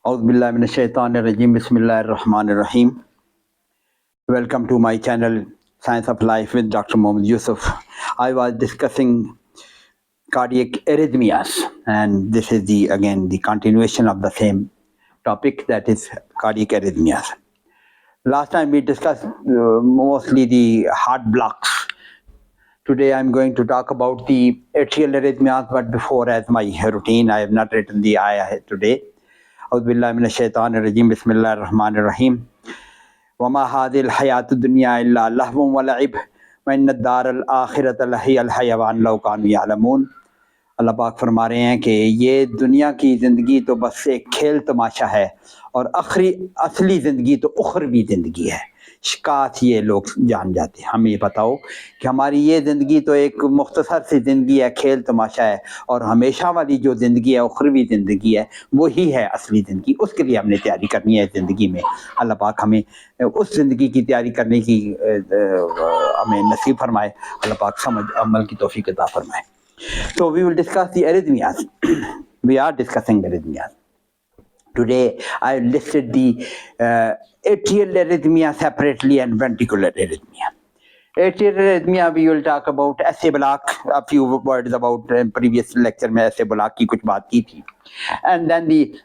Auzubillahiminash-shaytanir-rajim. Bismillahir-rahmanir-rahim. Welcome to my channel Science of Life with Dr. Mohammed Yusuf. I was discussing cardiac arrhythmias, and this is the continuation of the same topic, that is cardiac arrhythmias. Last time we discussed mostly the heart blocks. Today I'm going to talk about the atrial arrhythmias, but before, as my routine, I have not written the ayah today. Auzubillahiminash-shaytanir-rajim. Bismillahir-rahmanir-rahim. वमा हादिल हयात दुनिया इल्ला लहवुम व लइब व इन्न दारल आखिरत लहियल हयवान लौ कानू यअलमून। अल्लाह पाक फरमा रहे हैं कि ये दुनिया की ज़िंदगी तो बस एक खेल तमाशा है और असली ज़िंदगी तो उखरवी ज़िंदगी है। काश ये लोग जान जाते। हमें ये बताओ कि हमारी ये ज़िंदगी तो एक मुख्तसर सी ज़िंदगी है, खेल तमाशा है, और हमेशा वाली जो ज़िंदगी है, उखरवी ज़िंदगी है, वही है असली ज़िंदगी। उसके लिए हमने तैयारी करनी है ज़िंदगी में। अल्लाह पाक हमें उस ज़िंदगी की तैयारी करने की हमें नसीब फरमाए। अल्लाह पाक समझ अमल की तौफीक अता फरमाए। So we will discuss the arrhythmias. We are discussing arrhythmias. Today I listed the atrial arrhythmia separately and ventricular arrhythmia. Atrial arrhythmia we will talk about SA block, a few words about previous lecture में SA block की कुछ बात की थी. And then the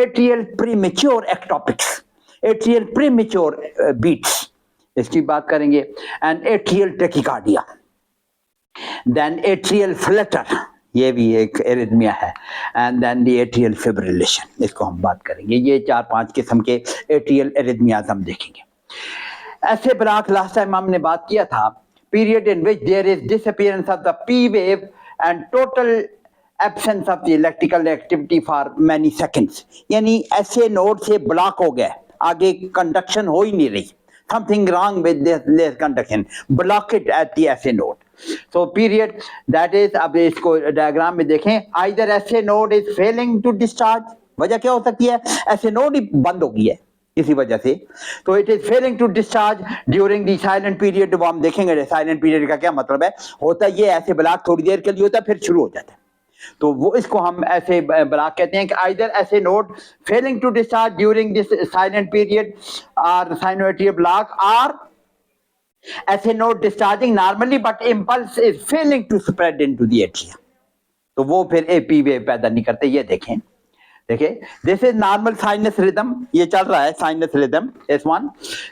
atrial premature ectopics, atrial premature beats, इसकी बात करेंगे, and atrial tachycardia. Then atrial flutter, ये भी एक एरिथमिया है, and then the atrial fibrillation, इसको हम बात करेंगे। ये 4-5 किस्म के एट्रियल एरिथमियाज हम देखेंगे। ऐसे ब्लॉक लास्ट टाइम हमने बात किया था, period in which there is disappearance of the P wave and total absence of the electrical activity for many seconds, यानी ऐसे नोड से ब्लॉक हो गया, आगे कंडक्शन हो ही नहीं रही, something wrong with this conduction, block it at the SA node. So period, that is, अब इसको डायग्राम में देखें, either SA node is failing to discharge, वजह क्या हो सकती है, SA node ही बंद हो गई है इसी वजह से, तो it is failing to discharge during the silent period। वो हम देखेंगे silent period का क्या मतलब है, होता ये ऐसे ब्लॉक थोड़ी देर के लिए होता है फिर शुरू हो जाता है, तो वो इसको हम ऐसे ब्लॉक कहते हैं कि either ऐसे node failing to discharge during this silent period or sinusoidal block, or ऐसे node discharging normally but impulse is failing to spread into the atria, तो वो फिर AP वेव पैदा नहीं करते। ये देखें, देखिए, this is normal sinus rhythm, ये चल रहा है sinus rhythm, S1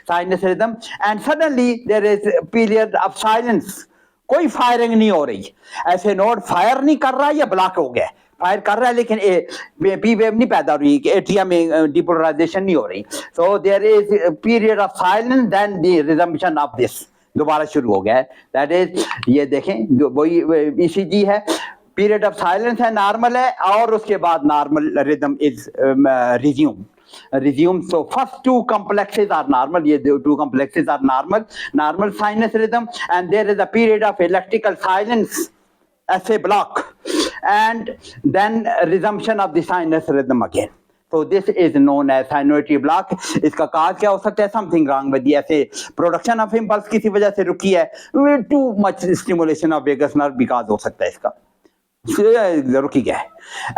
sinus rhythm, and suddenly there is a period of silence, कोई फायरिंग नहीं हो रही, ऐसे नोड फायर नहीं कर रहा, या ब्लॉक हो गया, फायर कर रहा है लेकिन पी वेव नहीं पैदा हो रही, एट्रिया में डिपोलराइजेशन नहीं हो रही, so there is period of silence, then the resumption of this, दोबारा शुरू हो गया है, दैट इज, ये देखें वही ECG है, पीरियड ऑफ साइलेंस है, नॉर्मल है, और उसके बाद normal rhythm is resume. So first two complexes are normal, ये two complexes are normal sinus rhythm, and there is a period of electrical silence as a block, and then resumption of the sinus rhythm again. So this is known as sinusoidal block. इसका काज क्या हो सकता है, something wrong with the ऐसे production of impulse किसी वजह से रुकी है, too much stimulation of vagus nerve because हो सकता है इसका रुकी गया है,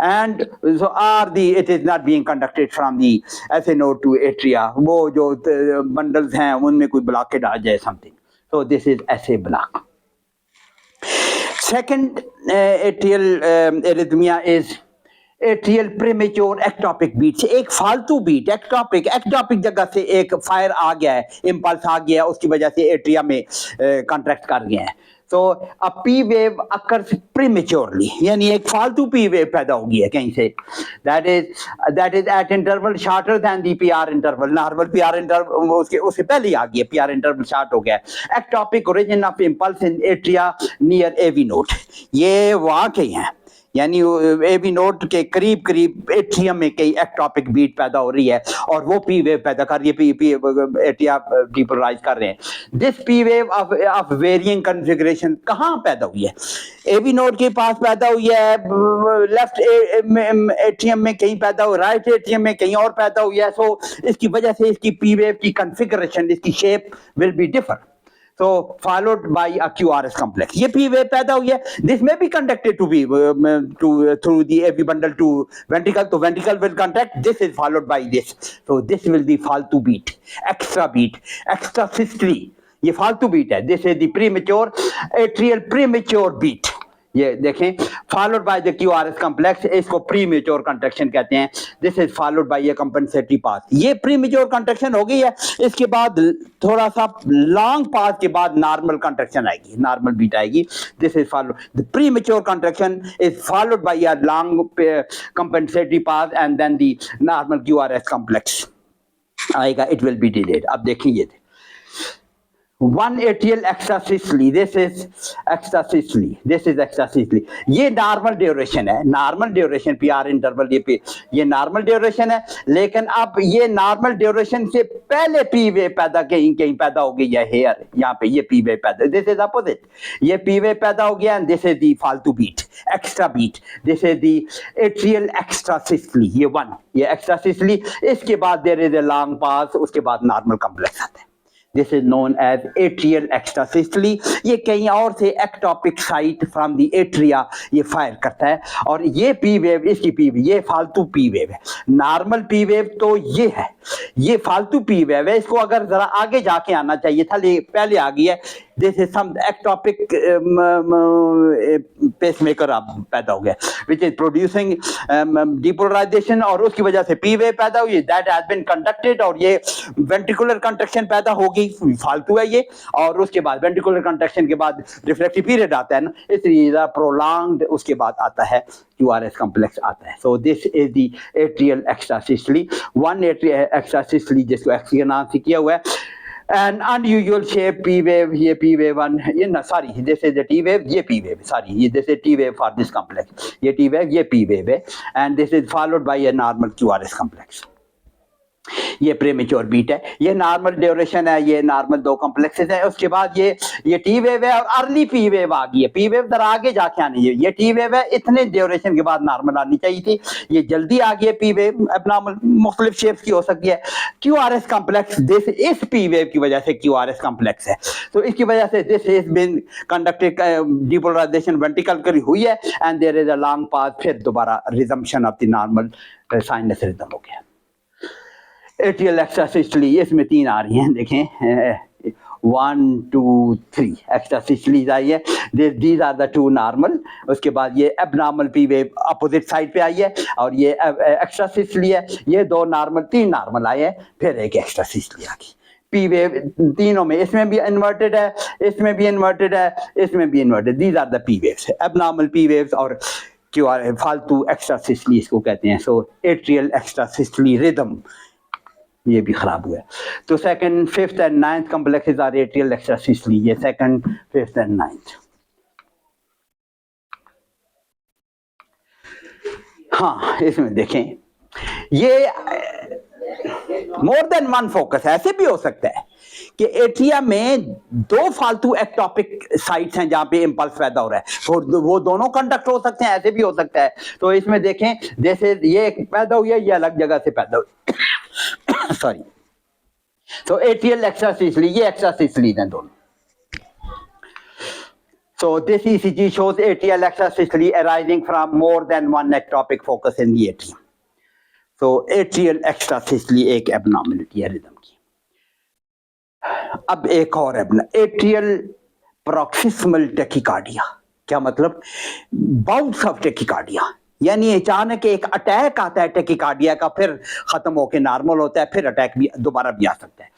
and so it is not being conducted from the SA node to atria, वो जो bundles हैं उनमें कोई blockade आ जाए something, so this is SA block. Second atrial arrhythmia is atrial premature ectopic beats, एक फालतू बीट, ectopic जगह से एक फायर आ गया है, इम्पल्स आ गया है, उसकी वजह से एट्रिया में कॉन्ट्रैक्ट कर गए हैं, तो अ पी वेव अकर्स प्रीमेच्योरली, यानी एक फालतू पी वेव पैदा हो गई है कहीं से, that is eight interval shorter than the PR interval, normal PR interval उससे पहले ही आ गई है, PR इंटरवल शॉर्ट हो गया है, ectopic origin of impulse in atria near AV node, ये वहाँ के हैं, यानी AV नोड के करीब एट्रियम में कई एक्टोपिक बीट पैदा हो रही है और वो पी वेव पैदा कर रही है, एट्रिया डिपोलराइज कर रहे हैं। This P wave of varying configuration कहाँ पैदा हुई है, AV नोड के पास पैदा हुई है, लेफ्ट एट्रियम में कहीं पैदा हुई, राइट एट्रियम में कहीं और पैदा हुई है, सो इसकी वजह से इसकी पी वेव की कॉन्फ़िगरेशन, इसकी shape will be differ. so followed by a QRS complex. ये P wave पैदा हुई है. This may be conducted to be through the AV bundle to ventricle. तो ventricle will contract. This is followed by this. So this will be फालतू beat, extra beat, extra systole. ये फालतू beat है. This is the premature atrial premature beat. ये देखें, followed by the QRS complex, इसको premature contraction कहते हैं. This is followed by a compensatory pause. ये प्रीमेच्योर कंट्रैक्शन हो गई है. इसके बाद थोड़ा सा लॉन्ग पास के बाद नॉर्मल कंट्रैक्शन आएगी, नॉर्मल बीट आएगी. This is follow the premature contraction is followed by a long compensatory pause and then the normal QRS complex आएगा. It will be delayed. अब देखिए ये one atrial extrasystole. This is extrasystole. This is extrasystole. ये normal duration है. Normal duration PR interval ये normal duration है. लेकिन अब ये नॉर्मल ड्यूरेशन से पहले P वेव पैदा कहीं पैदा हो गई है. हेयर यहाँ पे ये P वेव पैदा. This is opposite. ये P वेव पैदा हो गया एंड दिस इज दी फालतू beat, extra beat. This is the atrial extrasystole. ये वन, ये एक्स्ट्रासिस्टली. इसके बाद there is a long pause. उसके बाद नॉर्मल कॉम्प्लेक्स आता है. This is known as atrial extrasystole. ये कहीं और से ectopic site from the atria ये फायर करता है. और ये P वेव, इसकी P वेव, ये फालतू P वेव है. नॉर्मल P वेव तो ये है, ये फालतू P वेव है. इसको अगर जरा आगे जाके आना चाहिए था, पहले आ गई है. This is some ectopic pacemaker अब पैदा हो गया which is producing depolarization और उसकी वजह से P वेव पैदा हुई. that has been conducted और ये ventricular contraction पैदा होगी. फालतू है ये. और उसके बाद ventricular contraction के बाद refractory period आता है ना, इसलिए prolonged. उसके बाद आता है QRS complex आता है. so this is the atrial extrasystole. one atrial extrasystole जिसको X के नाम से किया हुआ है. An unusual shape P wave, ये P wave one, ये ना sorry, this is the T wave, ये P wave, sorry, ये this is T wave for this complex, ये T wave, ये P wave है, and this is followed by a normal QRS complex. ये premature beat है. ये normal duration है. ये नॉर्मल दो कॉम्प्लेक्सेस है. उसके बाद ये टी वेव है और अर्ली P वेव आ गई है. P वेव जरा आगे जाके आनी है. ये T वेव है, इतने ड्यूरेशन के बाद नॉर्मल आनी चाहिए थी. ये जल्दी आ गई है. P वेव एब्नॉर्मल मुख्तलिफ शेप्स की हो सकती है. QRS कॉम्प्लेक्स दिस इस P वेव की वजह से QRS कॉम्प्लेक्स है. तो इसकी वजह से this is been conducted depolarization ventricle हुई है and there is a long pause. फिर दोबारा resumption of the normal sinus rhythm हो गया. एट्रियल एक्स्ट्रासिस्टली, इसमें तीन आ रही हैं. देखें 1 2 3 एक्स्ट्रासिस्टलीज आई है. These are the two normal. उसके बाद ये abnormal P wave opposite side पे आई है और ये एक्स्ट्रासिस्टली है. ये दो नॉर्मल, तीन नॉर्मल आए हैं. फिर एक एक्स्ट्रासिस्टली आ गई. P वेव तीनों में, इसमें भी इन्वर्टेड है, इसमें भी इन्वर्टेड है, इसमें भी inverted. These are the P waves, abnormal P waves और QR फालतू एक्स्ट्रासिस्टली इसको कहते हैं. सो एट्रियल एक्स्ट्रासिस्टली रिदम ये भी खराब हुआ है. तो second, fifth and ninth complexes are atrial extrasystole. ये सेकंड, फिफ्थ एंड नाइन्थ. हाँ, इसमें देखें ये मोर देन वन फोकस. ऐसे भी हो सकता है कि एट्रिया में दो फालतू एक्टोपिक साइट्स हैं जहां पे इंपल्स पैदा हो रहा है. वो दोनों कंडक्ट हो सकते हैं. ऐसे भी हो सकता है. तो इसमें देखें जैसे ये पैदा हुई है, ये अलग जगह से पैदा हुई. सॉरी. तो एट्रियल एक्स्ट्रासिस्टली, ये एक्स्ट्रासिस्टली हैं दोनों. So this ECG shows atrial extrasystole arising from more than one ectopic focus in the atrium. So atrial extrasystole एक abnormality है रिदम की. अब एक और एट्रियल paroxysmal tachycardia. क्या मतलब? Bouts of tachycardia. यानी अचानक एक अटैक आता है टेकिकार्डिया का, फिर खत्म होकर नॉर्मल होता है, फिर अटैक भी दोबारा भी आ सकता है.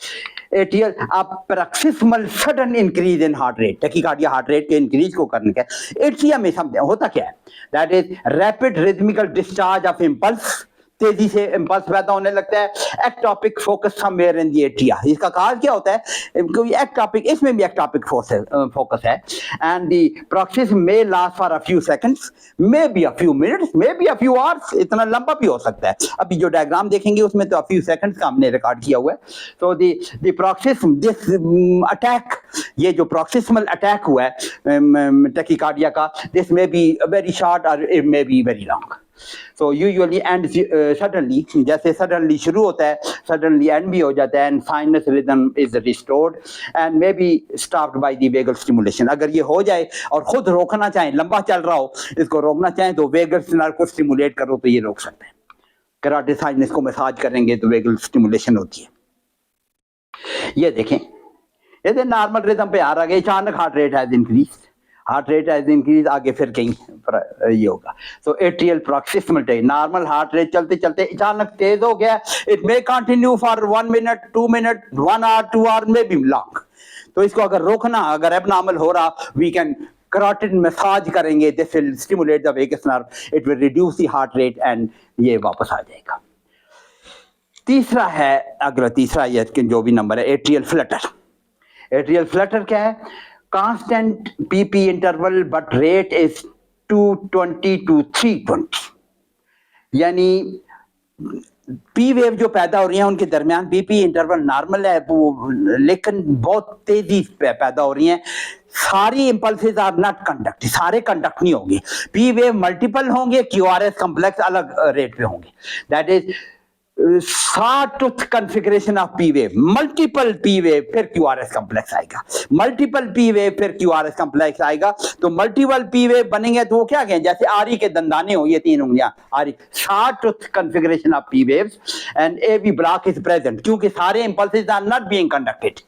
Atrial paroxysmal sudden increase in heart rate. Tachycardia heart rate के इंक्रीज को करने का एट्रिया में समझे होता क्या है. That is rapid rhythmical discharge of impulse. तेजी से इंपल्स पैदा होने लगता है. Ectopic focus somewhere in the atria. इसका कारण क्या होता है? एक्टोपिक, इसमें भी एक्टोपिक फोकस है. And the paroxysm may last for a few seconds, may be a few minutes, may be a few hours. इतना लंबा भी हो सकता है. अभी जो डायग्राम देखेंगे उसमें तो अ फ्यू सेकंड्स का हमने रिकॉर्ड किया हुआ है. तो द paroxysm, दिस अटैक, ये जो paroxysmal अटैक हुआ है टेकिकार्डिया का, this may be very short और it may be very long. So usually and suddenly, जैसे सडनली शुरू होता है सडनली एंड भी हो जाता है, and sinus rhythm is restored and may be stopped by the vagal stimulation. अगर ये हो जाए और खुद रोकना चाहें, लंबा चल रहा हो, इसको रोकना चाहें तो वेगल नर्व को स्टिमुलेट करो तो ये रोक सकते हैं। कराटे साइनस को मसाज करेंगे तो वेगल स्टिमुलेशन होती है। ये देखें, ये नॉर्मल रिदम पे आ रहा है, अचानक heart rate has increase, heart rate has increase, आगे फिर कहीं ये होगा। So atrial proximal normal heart rate चलते चलते अचानक तेज हो गया, it may continue for 1 minute 2 minute 1 hour 2 hour may be long. तो इसको अगर रोकना, अगर एबनॉर्मल हो रहा, वी कैन carotid मसाज करेंगे, this will stimulate the vagus nerve, it will reduce the heart rate and ये वापस आ जाएगा। तीसरा है, अगला तीसरा ये जो भी नंबर है, एट्रियल फ्लटर। एट्रियल फ्लटर क्या है? Constant PP interval but rate is 220 to 320, यानी पी वेव जो पैदा हो रही है उनके दरमियान पीपी इंटरवल नॉर्मल है वो, लेकिन बहुत तेजी पैदा हो रही हैं। सारी इंपल्सेस आर नॉट कंडक्ट, सारे कंडक्ट नहीं होंगे, पी वेव मल्टीपल होंगे, क्यूआरएस कॉम्प्लेक्स अलग रेट पे होंगे। That is sawtooth configuration of P wave, multiple P wave फिर QRS कॉम्प्लेक्स आएगा, मल्टीपल P wave फिर QRS कॉम्प्लेक्स आएगा। तो मल्टीपल P wave बनेंगे तो वो क्या कहें, जैसे आरी के दंदाने हो, ये 3 उंगलियां आरी, sawtooth configuration of P waves and AV block is present, क्योंकि सारे impulses are not being conducted।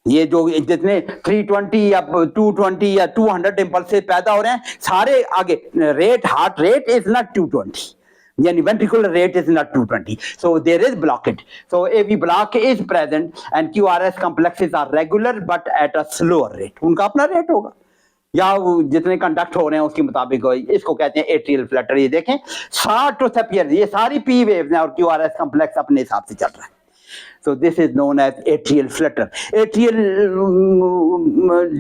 ये जो जितने 320 या 220 या 200 impulses पैदा हो रहे हैं, सारे आगे rate, heart rate is not 220, yani ventricular rate is not 220, so there is blockage, so AV block is present and QRS complexes are regular but at a slower rate, उनका अपना रेट होगा या जितने कंडक्ट हो रहे हैं उसके मुताबिक, इसको कहते हैं एट्रियल फ्लटर। ये देखें, शॉर्ट अपीयर, ये सारी पी वेव्स हैं और QRS कॉम्प्लेक्स अपने हिसाब से चल रहा है। So this is known as atrial flutter. Atrial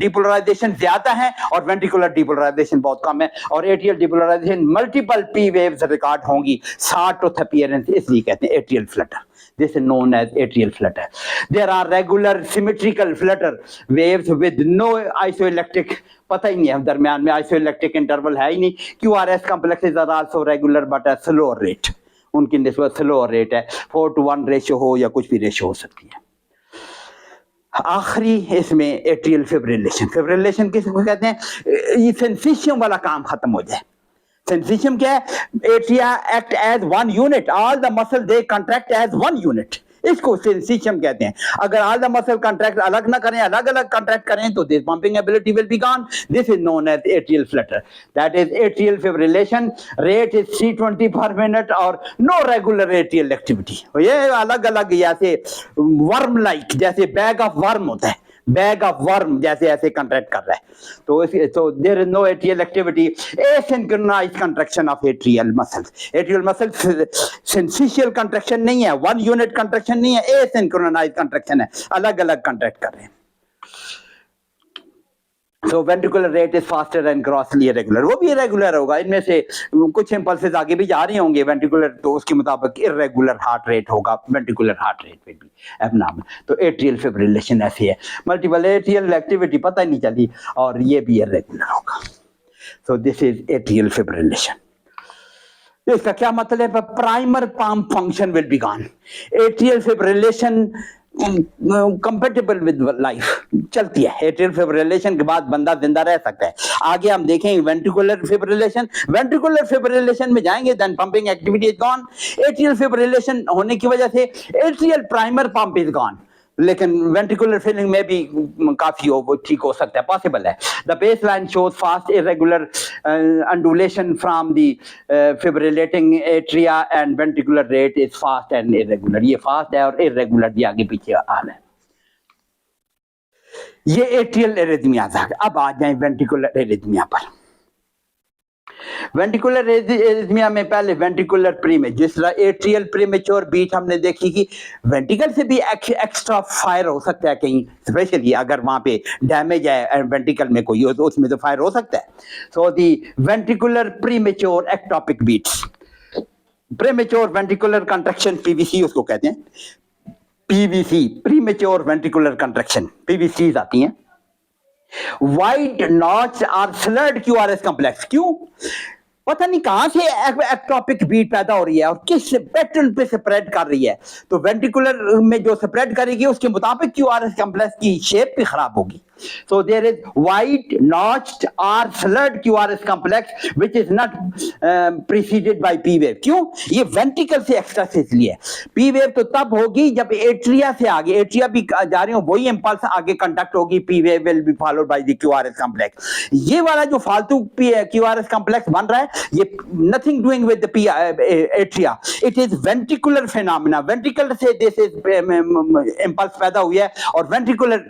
depolarization ज्यादा है और ventricular depolarization बहुत कम है, और atrial depolarization multiple P waves record होंगी, short appearance, इसलिए कहते हैं atrial flutter. This is known as atrial flutter. There are regular symmetrical flutter waves with no isoelectric, पता ही नहीं है दरमियान में isoelectric interval है ही नहीं। QRS complexes are also regular but at slower rate, उनकी निस्बत स्लो रेट है, 4 to 1 रेशियो हो या कुछ भी रेशियो हो सकती है। आखिरी इसमें एट्रियल फिब्रिलेशन। फिब्रिलेशन किसको कहते हैं? ये सेंसिशियम वाला काम खत्म हो जाए। सेंसिशियम क्या है? Atria act as one unit, all the muscle they contract as one unit, इसको सेंसिशियम कहते हैं। अगर ऑल द मसल कंट्रैक्ट अलग ना करें, अलग अलग कंट्रैक्ट करें तो this pumping ability will be gone. This is known as atrial flutter, that is atrial fibrillation, rate is 320 per minute और नो रेगुलर एट्रियल एक्टिविटी। ये अलग अलग जैसे वर्म लाइक, जैसे बैग ऑफ वर्म होता है, बैग ऑफ वर्म जैसे ऐसे कंट्रैक्ट कर रहा है, तो there is no atrial activity, asynchronized contraction of atrial muscles. Atrial muscle syncytial contraction नहीं है, वन यूनिट कंट्रैक्शन नहीं है, एसिंक्रोनाइज्ड कंट्रैक्शन है, अलग अलग कंट्रैक्ट कर रहे हैं। So ventricular rate is faster and grossly irregular, वो भी irregular होगा, इनमें से कुछ impulses आगे भी जा रही होंगे ventricular, तो उसके मुताबिक irregular heart rate होगा, ventricular heart rate में भी abnormal। तो atrial fibrillation ऐसी है, multiple atrial activity पता ही नहीं चली और ये भी irregular होगा। So this is atrial fibrillation। इसका क्या मतलब है? Primer pump function will be gone, atrial fibrillation compatible with life चलती है। एट्रियल फिब्रिलेशन के बाद बंदा जिंदा रह सकता है। आगे हम देखेंगे वेंट्रिकुलर फिब्रिलेशन, वेंट्रिकुलर फिब्रिलेशन में जाएंगे, then pumping activity is gone. Atrial fibrillation होने की वजह से atrial primer pump is gone, लेकिन वेंट्रिकुलर फिलिंग में भी काफी हो ठीक हो सकता है, पॉसिबल है। The base line shows fast irregular undulation from the fibrillating atria and ventricular rate is fast and irregular. ये फास्ट है और इरेगुलर भी आगे पीछे आ रहा है। ये एट्रियल एरिथमिया था। अब आ जाए वेंट्रिकुलर एरिथमिया पर। वेंट्रिकुलर एरिथमिया में पहले वेंट्रिकुलर प्रीमेच्योर, जिस तरह एट्रियल प्रीमेच्योर बीट हमने देखी कि वेंट्रिकल से भी एक्स्ट्रा फायर हो सकता है कहीं, स्पेशली अगर वहां पे डैमेज है वेंट्रिकल में कोई हो तो उसमें तो फायर हो सकता है। So the ventricular premature ectopic beats, premature ventricular contraction PVC उसको कहते हैं, PVC premature ventricular contraction, PVC आती हैं। वाइड नॉच और स्लर्ड क्यूआरएस कॉम्प्लेक्स, क्यों? पता नहीं कहां से एक्टोपिक बीट पैदा हो रही है और किस पैटर्न पे स्प्रेड कर रही है। तो वेंट्रिकुलर में जो स्प्रेड करेगी उसके मुताबिक क्यूआरएस कॉम्प्लेक्स की शेप भी खराब होगी। So there is wide notched or slurred QRS complex which is not preceded by P wave। क्यों? ये वेंट्रिकल से एक्स्ट्रा से इसलिए है। P wave तो तब होगी जब एट्रिया से आगे, एट्रिया भी जा रही हो, वही इंपल्स आगे कंडक्ट होगी। P wave will be followed by the QRS complex। ये वाला जो फालतू QRS complex बन रहा है, ये nothing doing with the atria, it is ventricular phenomena। ventricle से this is impulse पैदा हुई है और ventricular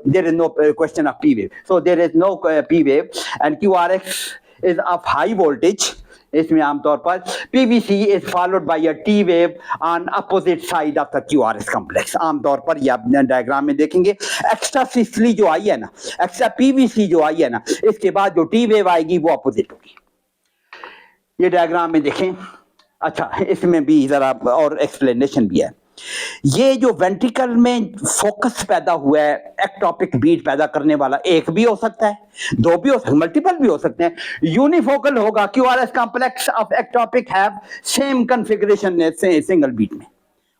there is no question of P wave। So there is no P wave and QRX is of high voltage। इसमें आमतौर पर PVC is followed by a T wave on opposite side of the QRS complex। आमतौर पर ये आप diagram में देखेंगे extra systole जो आई है ना, एक्स्ट्रा PVC जो आई है ना, इसके बाद जो T wave आएगी वो अपोजिट होगी। ये डायग्राम में देखें। अच्छा, इसमें भी जरा और एक्सप्लेनेशन भी है। ये जो वेंट्रिकल में फोकस पैदा हुआ है, एक्टोपिक बीट पैदा करने वाला एक भी हो सकता है, दो भी हो सकते हैं, मल्टीपल भी हो सकते हैं। यूनिफोकल होगा। QRS complex of ectopic have same configuration single beat में,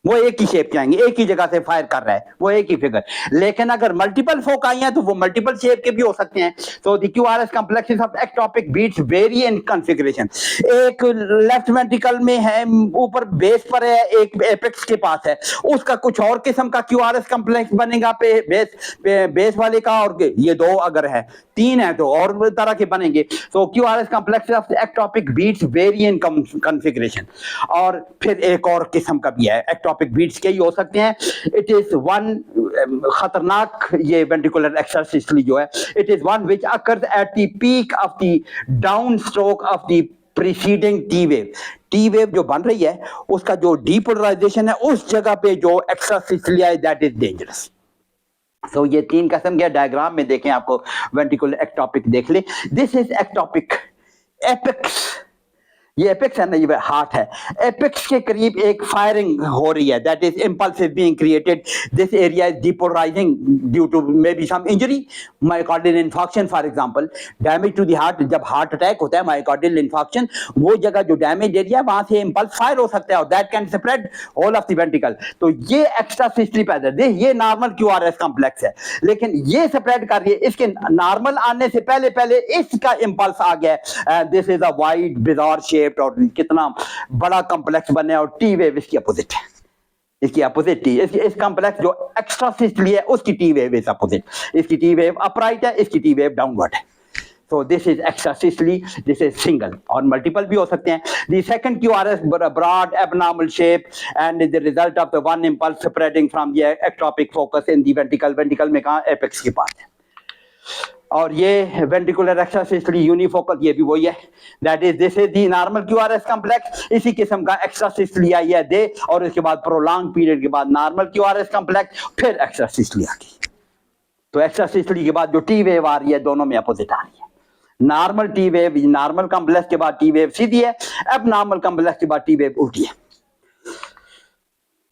वो एक ही शेप के आएंगे, एक ही जगह से फायर कर रहा है, वो एक ही फिगर। लेकिन अगर मल्टीपल फोक आई हैं तो वो मल्टीपल शेप के भी हो सकते हैं। तो the QRS complexes of ectopic beats vary in configuration. एक लेफ्ट वेंट्रिकल में है, ऊपर बेस पर है, एक एपेक्स के पास है, उसका कुछ और किस्म का क्यूआरएस कॉम्प्लेक्स बनेगा बेस वाले का, और ये दो अगर है, तीन है तो और तरह के बनेंगे। तो QRS complex of ectopic beats vary in configuration. और फिर एक और किस्म का भी है, टॉपिक बीट्स के ही हो सकते हैं। इट इज वन खतरनाक, ये वेंट्रिकुलर एक्सरसिस्टली जो है, it is one which occurs at the peak of the down stroke of the preceding T wave. T wave जो बन रही है उसका जो डीपोलराइजेशन है उस जगह पे जो एक्सरसिस्टली है, दैट इज डेंजरस। तो ये तीन किस्म के डायग्राम में देखें, आपको वेंट्रिकुलर एक्टोपिक देख ले। दिस इज एक्टोपिक एपेक्स, ये एपेक्स है ना, ये हार्ट है। एपेक्स के करीब एक फायरिंग हो रही है, that is impulse is being created. This area is depolarizing due to may be some injury, myocardial infarction for example, damage to the heart. जब हार्ट अटैक होता है, मायोकार्डियल इन्फॉक्शन, वो जगह जो डैमेज एरिया है वहां से इंपल्स फायर हो सकता है और that can spread whole of the ventricle. तो ये एक्स्ट्रा सिस्टरी पैदा दे, ये नॉर्मल क्यूआरएस कॉम्प्लेक्स है, लेकिन ये स्प्रेड कर रही है। इसके नॉर्मल आने से पहले पहले इसका इंपल्स आ गया। This is a wide bizarre shape और कितना बड़ा कॉम्प्लेक्स बने, और टी वेव इसकी अपोजिट है, इसकी अपोजिट टी, इस कॉम्प्लेक्स जो एक्स्ट्रा सिस्टली है उसकी टी वेव इज अपोजिट। इसकी टी वेव अपराइट है, इसकी टी वेव डाउनवर्ड है। So this is extrasystole, this is single, और multiple भी हो सकते हैं। The second QRS broad abnormal shape and is the result of the one impulse spreading from the ectopic focus in the ventricle। ventricle में कहाँ, apex के पास है। और ये वेंट्रिकुलर एक्स्ट्रासिस्टली यूनिफोकल, ये भी वही है, that is this is the normal QRS complex. इसी किस्म का एक्स्ट्रासिस्टली आई है दे, और इसके बाद प्रोलॉन्ग पीरियड के बाद नॉर्मल क्यूआरएस कॉम्प्लेक्स, फिर एक्स्ट्रासिस्टली आ गई। तो एक्स्ट्रासिस्टली के बाद जो टी वेव आ रही है, दोनों में अपोजिट आ रही है। Normal T wave, normal complex के बाद टी वेव सीधी है, अब नॉर्मल कॉम्प्लेक्स के बाद टी वेव उल्टी है।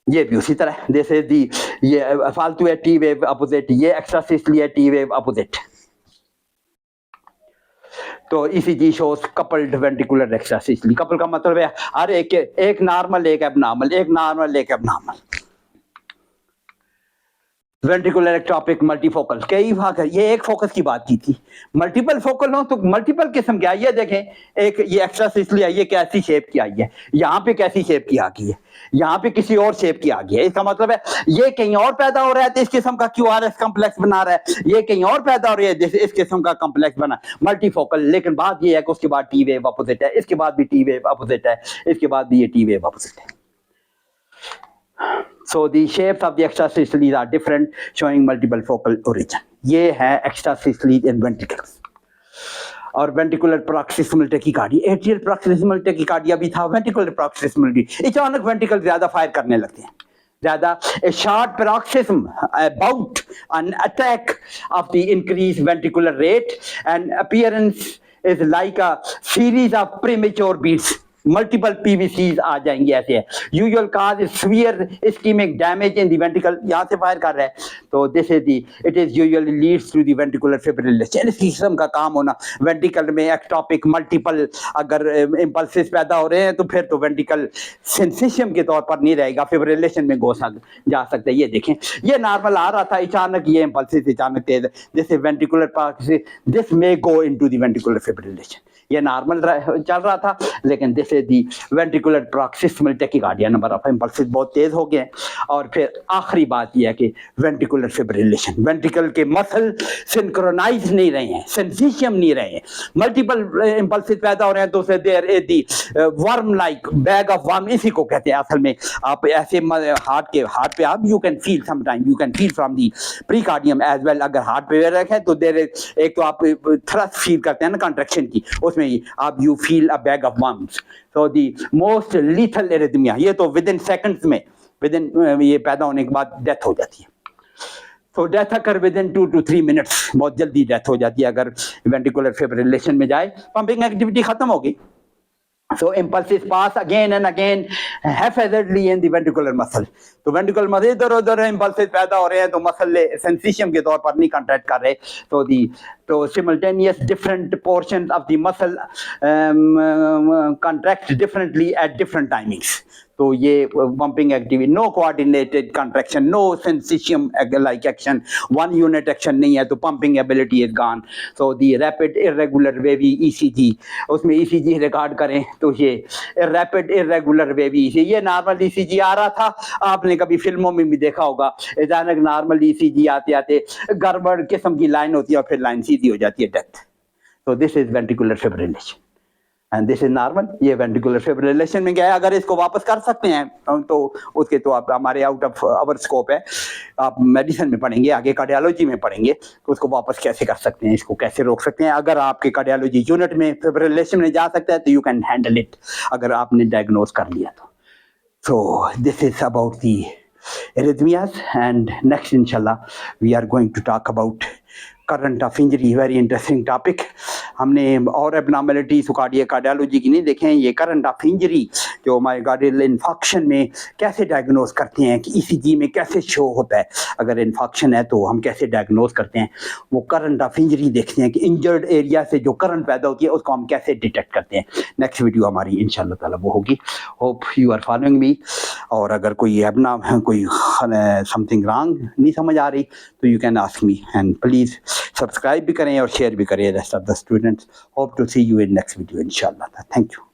ये भी उसी तरह, दिस इज दी, ये फालतू है टी वेव अपोजिट, ये एक्स्ट्रासिस्टली है टी वेव अपोजिट। तो ECG shows coupled ventricular extrasystole. Couple का मतलब है हर एक नॉर्मल, एक एबनॉर्मल, एक नॉर्मल, एक एबनॉर्मल। वेंट्रिकुलर एक्टोपिक मल्टीफोकल, कई भाग है, ये एक फोकस की बात की थी। मल्टीपल फोकल हो तो मल्टीपल किस्म के आई है। देखें, एक ये एक्स्ट्रासिस्टली आई है, कैसी शेप की आई है, यहाँ पे कैसी शेप की आ गई है, यहाँ पे किसी और शेप की आ गई है। इसका मतलब है ये कहीं और पैदा हो रहा है तो इस किस्म का क्यूआरएस कॉम्प्लेक्स बना रहा है, ये कहीं और पैदा हो रही है जैसे इस किस्म का कॉम्प्लेक्स बना मल्टीफोकल। लेकिन बात ये है कि उसके बाद टी वेव अपोजिट है, इसके बाद भी टी वेव अपोजिट है, इसके बाद भी ये टी वेव अपोजिट है। So the shapes of the extrasystoles are different, showing multiple focal origin. ये है extrasystoles in ventricles। और ventricular paroxysmal tachycardia, atrial paroxysmal tachycardia भी था, ventricular paroxysmal भी। अचानक ventricle ज्यादा फायर करने लगते हैं, ज्यादा a short paroxysm, a bout, an attack of the increased ventricular rate, and appearance is like a series of premature beats। Multiple PVCs आ जाएंगे ऐसे है। Usual cause is severe ischemic damage in the ventricle, यहाँ से fire कर रहा है तो this is the it is usually leads to the ventricular fibrillation. इस किस्म का काम होना वेंट्रिकल में एक्टॉपिक मल्टीपल अगर इंपल्सेस पैदा हो रहे हैं तो फिर तो वेंट्रिकल सेंसेशन के तौर पर नहीं रहेगा, फिब्रिलेशन में जा सकता है। ये देखें ये नॉर्मल आ रहा था, अचानक ये इंपल्सेस अचानक तेज, जैसे वेंट्रिकुलर पार्ट से this may go into the ventricular fibrillation. ये नॉर्मल चल रहा था लेकिन this is the ventricular paroxysmal tachycardia, number of impulses बहुत तेज हो गए। और फिर आखिरी बात यह है कि वेंट्रिकुलर फिब्रिलेशन, वेंट्रिकल के मसल सिंक्रोनाइज नहीं रहे हैं, सेंसेशन नहीं रहे हैं, मल्टीपल इंपल्सेस पैदा हो रहे हैं तो so there is the worm like bag of worm, इसी को कहते हैं असल में। आप ऐसे हार्ट पे आप you can feel sometime, you can feel from the precordium as well. अगर हार्ट पे रखें तो देयर इज एक तो आप थ्रस्ट फील करते हैं ना कंट्रैक्शन की, उसमें आप you feel a bag of worms. So the most lethal arrhythmia, ये तो विद इन सेकंड्स में ये पैदा होने के बाद डेथ हो जाती है। तो death occur with in 2 to 3 minutes, बहुत जल्दी डेथ हो जाती है अगर वेंट्रिकुलर फिब्रिलेशन में जाए, पंपिंग एक्टिविटी खत्म होगी। So impulses pass again and again haphazardly in the ventricular muscle. तो ventricular muscle इधर उधर impulses पैदा हो रहे हैं तो मसल सेंसेशन के तौर पर नहीं कंट्रैक्ट कर रहे, तो simultaneous different portions of the muscle contract differently at different timings. तो ये pumping activity, no coordinated contraction, no sensation like action, one unit action नहीं है तो pumping ability is gone. So the rapid irregular wavy ECG, उसमें ECG record करें तो ये rapid irregular wavy ECG, ये नॉर्मल ECG आ रहा था, आपने कभी फिल्मों में भी देखा होगा, अचानक नॉर्मल ECG आते आते गड़बड़ किस्म की लाइन होती है और फिर लाइन सीधी हो जाती है, डेथ। तो this is ventricular fibrillation and this is normal. ये वेंट्रिकुलर फिब्रिलेशन में गया है, अगर इसको वापस कर सकते हैं तो उसके तो आप हमारे आउट ऑफ आवर स्कोप है, आप मेडिसिन में पढ़ेंगे, आगे कार्डियोलॉजी में पढ़ेंगे तो उसको वापस कैसे कर सकते हैं, इसको कैसे रोक सकते हैं। अगर आपके कार्डियोलॉजी यूनिट में फिब्रिलेशन में जा सकता है तो यू कैन हैंडल इट, अगर आपने डायग्नोज कर लिया तो। So this is about the arrhythmias, and next inshallah we are going to talk about current of injury, very interesting topic. हमने और एबनॉर्मलिटीज कार्डियोलॉजी की नहीं देखे हैं, ये करंट ऑफ इंजरी जो मायोकार्डियल इन्फेक्शन में कैसे डायग्नोज करते हैं कि ईसीजी में कैसे शो होता है, अगर इन्फेक्शन है तो हम कैसे डायग्नोज करते हैं, वो करंट ऑफ इंजरी देखते हैं कि इंजर्ड एरिया से जो करंट पैदा होती है उसको हम कैसे डिटेक्ट करते हैं। नेक्स्ट वीडियो हमारी इंशाल्लाह ताला वो होगी। Hope you are following me, और अगर कोई कोई समथिंग रॉन्ग नहीं समझ आ रही तो you can ask me, and please subscribe भी करें और शेयर भी करें rest of the students. Hope to see you in next video इंशाल्लाह। Thank you.